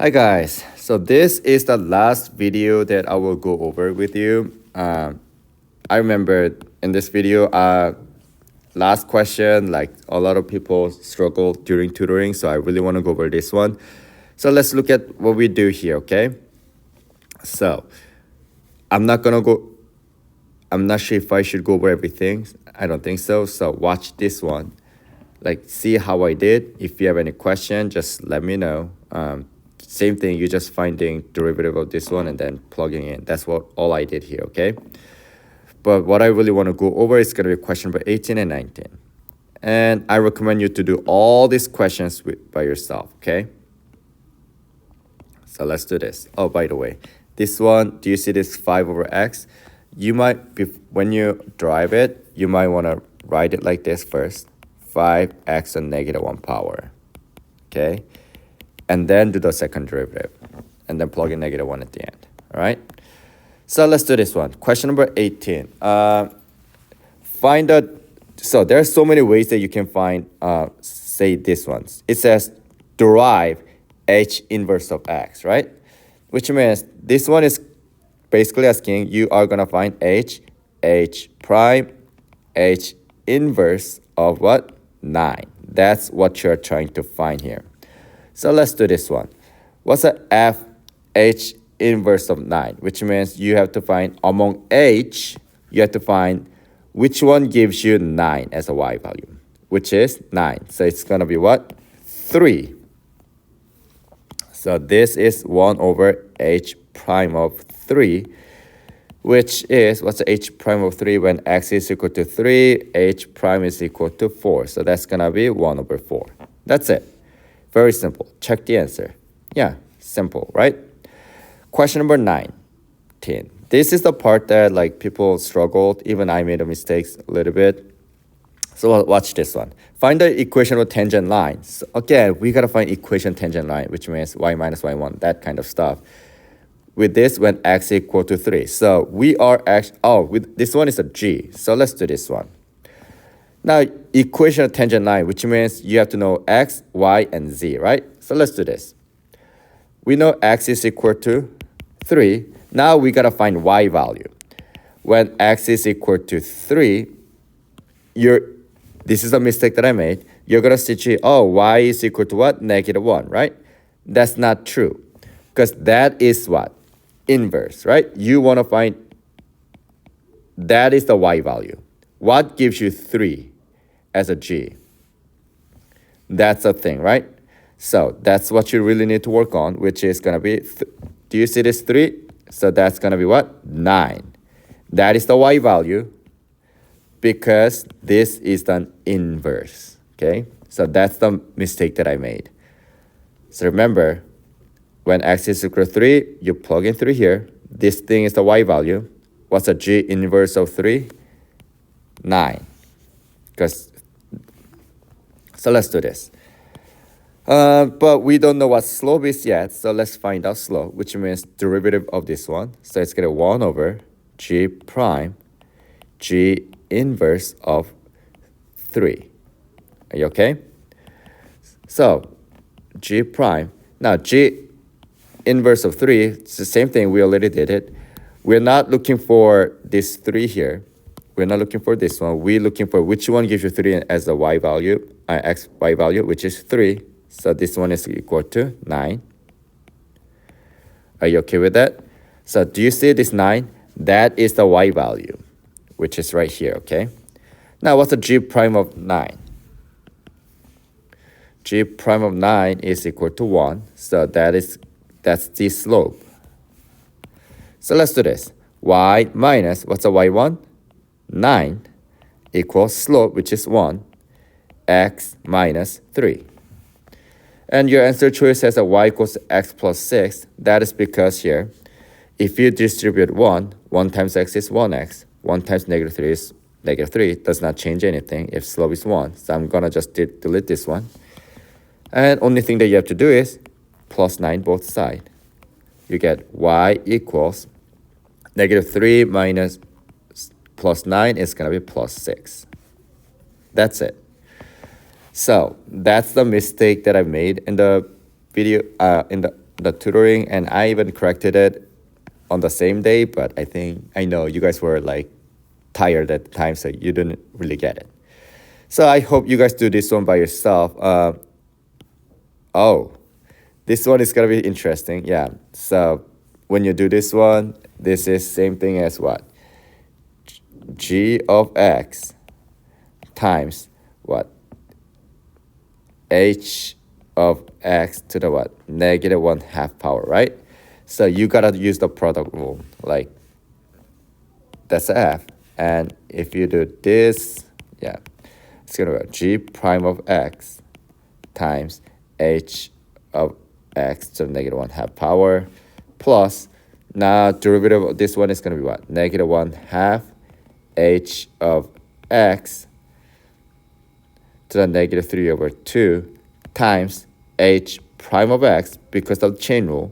Hi guys, so this is the last video that I will go over with you. I remember in this video, last question, like a lot of people struggle during tutoring, so I really want to go over this one. So let's look at what we do here, okay? So I'm not sure if I should go over everything. I don't think so. So watch this one. Like see how I did. If you have any question, just let me know. Same thing, you're just finding derivative of this one and then plugging in. That's all I did here, okay? But what I really want to go over is going to be question number 18 and 19. And I recommend you to do all these questions by yourself, okay? So let's do this. Oh, by the way, this one, do you see this 5 over x? You might, when you derive it, you might want to write it like this first. 5x and negative 1 power, okay? And then do the second derivative. And then plug in negative 1 at the end, all right? So let's do this one. Question number 18. So there are so many ways that you can find, say this one. It says derive h inverse of x, right? Which means this one is basically asking you are going to find h prime, h inverse of what? 9. That's what you're trying to find here. So let's do this one. What's the f h inverse of 9? Which means you have to find among h, you have to find which one gives you 9 as a y value, which is 9. So it's going to be what? 3. So this is 1 over h prime of 3, which is, what's the h prime of 3 when x is equal to 3, h prime is equal to 4. So that's going to be 1 over 4. That's it. Very simple. Check the answer. Yeah, simple, right? Question number 19. This is the part that like people struggled. Even I made a mistake a little bit. So watch this one. Find the equation of tangent line. So again, we got to find equation tangent line, which means y minus y1, that kind of stuff. With this, when x equal to 3. So we are with this one is a g. So let's do this one. Now, equation of tangent line, which means you have to know x, y, and z, right? So let's do this. We know x is equal to 3. Now we got to find y value. When x is equal to 3, this is a mistake that I made. You're going to see, y is equal to what? Negative 1, right? That's not true. Because that is what? Inverse, right? You want to find, that is the y value. What gives you 3 as a g? That's a thing, right? So that's what you really need to work on, which is going to be, do you see this 3? So that's going to be what? 9. That is the y value because this is the inverse, okay? So that's the mistake that I made. So remember, when x is equal to 3, you plug in 3 here. This thing is the y value. What's the g inverse of 3? 9. So let's do this. But we don't know what slope is yet, so let's find out slope, which means derivative of this one. So it's going to 1 over g prime, g inverse of 3. Are you okay? So g prime. Now g inverse of 3, it's the same thing. We already did it. We're not looking for this 3 here. We're not looking for this one. We're looking for which one gives you 3 as the y value, x y value, which is 3. So this one is equal to 9. Are you okay with that? So do you see this 9? That is the y value, which is right here, okay? Now what's the g prime of 9? G prime of 9 is equal to 1. So that's the slope. So let's do this. Y minus, what's the y1? 9 equals slope, which is 1, x minus 3. And your answer choice has a y equals x plus 6. That is because here, if you distribute 1 times x is 1x, 1 times negative 3 is negative 3. It does not change anything if slope is 1. So I'm going to just delete this one. And only thing that you have to do is plus 9 both sides. You get y equals negative 3 minus plus 9 is going to be plus 6. That's it. So that's the mistake that I made in the video, the tutoring, and I even corrected it on the same day, but I know you guys were like tired at the time, so you didn't really get it. So I hope you guys do this one by yourself. Oh, this one is gonna be interesting. Yeah. So when you do this one, this is same thing as what? G of x times what? H of x to the what? Negative 1/2 power, right? So you gotta use the product rule. Like that's f. And if you do this, yeah, it's gonna be g prime of x times h of x to the negative 1/2 power plus, now derivative of this one is gonna be what? Negative 1/2 h of x to the negative 3/2 times h prime of x, because of the chain rule,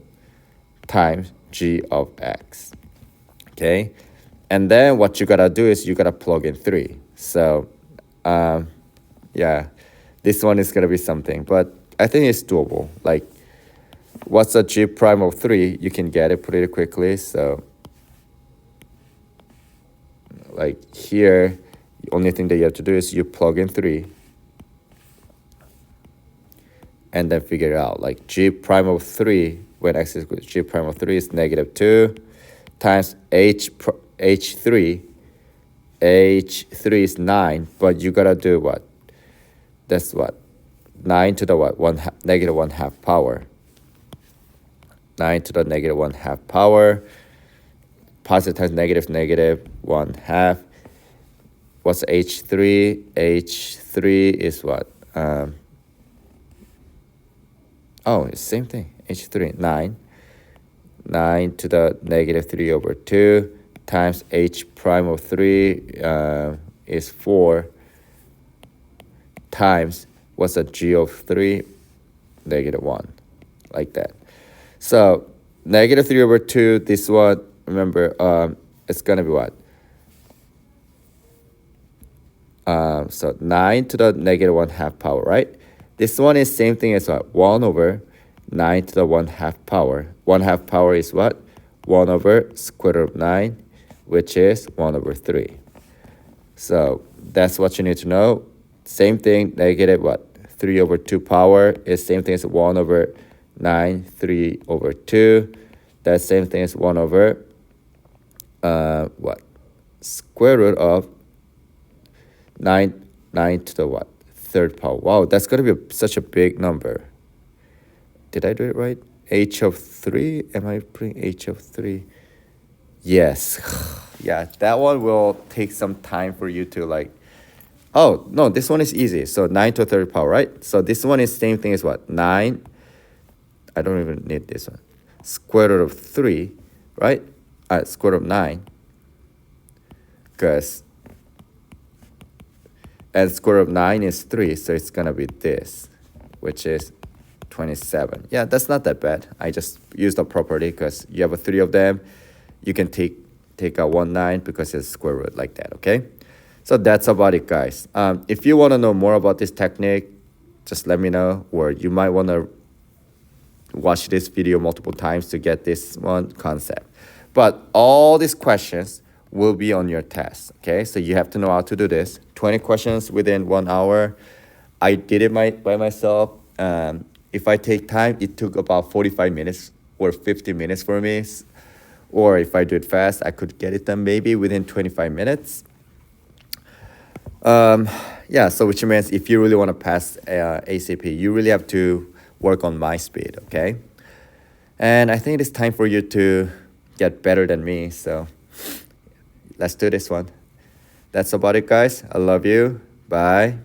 times g of x. Okay, and then what you gotta do is you gotta plug in 3. So yeah, this one is gonna be something, but I think it's doable. Like, what's a g prime of 3? You can get it pretty quickly. So like here, the only thing that you have to do is you plug in 3 and then figure it out. Like g prime of 3, when x is equal to g prime of 3 is negative 2 times h3. h3 is 9, but you gotta do what? That's what? 9 to the what? Negative 1/2 power. 9 to the negative 1/2 power. Positive times negative, negative 1/2. What's h3? h3 is what? Oh, it's the same thing. h3, 9. 9 to the negative 3/2 times h prime of 3 is 4 times, what's a g of 3? Negative 1, like that. So negative 3/2, this one, remember, it's going to be what? So 9 to the negative 1/2 power, right? This one is same thing as what? 1 over 9 to the 1/2 power. 1/2 power is what? 1 over square root of 9, which is 1 over 3. So that's what you need to know. Same thing, negative what? 3/2 power is same thing as 1 over 9, 3/2. That's same thing as 1 over what? Square root of 9 to the what? 3rd power. Wow, that's going to be such a big number. Did I do it right? H of 3? Am I putting H of 3? Yes. Yeah, that one will take some time for you to like. Oh, no, this one is easy. So 9 to the 3rd power, right? So this one is same thing as what? 9. I don't even need this one. Square root of 3, right? Square root of 9. And square root of 9 is 3, so it's going to be this, which is 27. Yeah, that's not that bad. I just used the property because you have a 3 of them. You can take out 1 9 because it's square root like that, okay? So that's about it, guys. If you want to know more about this technique, just let me know, or you might want to watch this video multiple times to get this one concept. But all these questions will be on your test, okay? So you have to know how to do this. 20 questions within 1 hour. I did it by myself. If I take time, it took about 45 minutes or 50 minutes for me. Or if I do it fast, I could get it done maybe within 25 minutes. Yeah, so which means if you really want to pass ACP, you really have to work on my speed, okay? And I think it's time for you to get better than me, so let's do this one. That's about it, guys. I love you. Bye.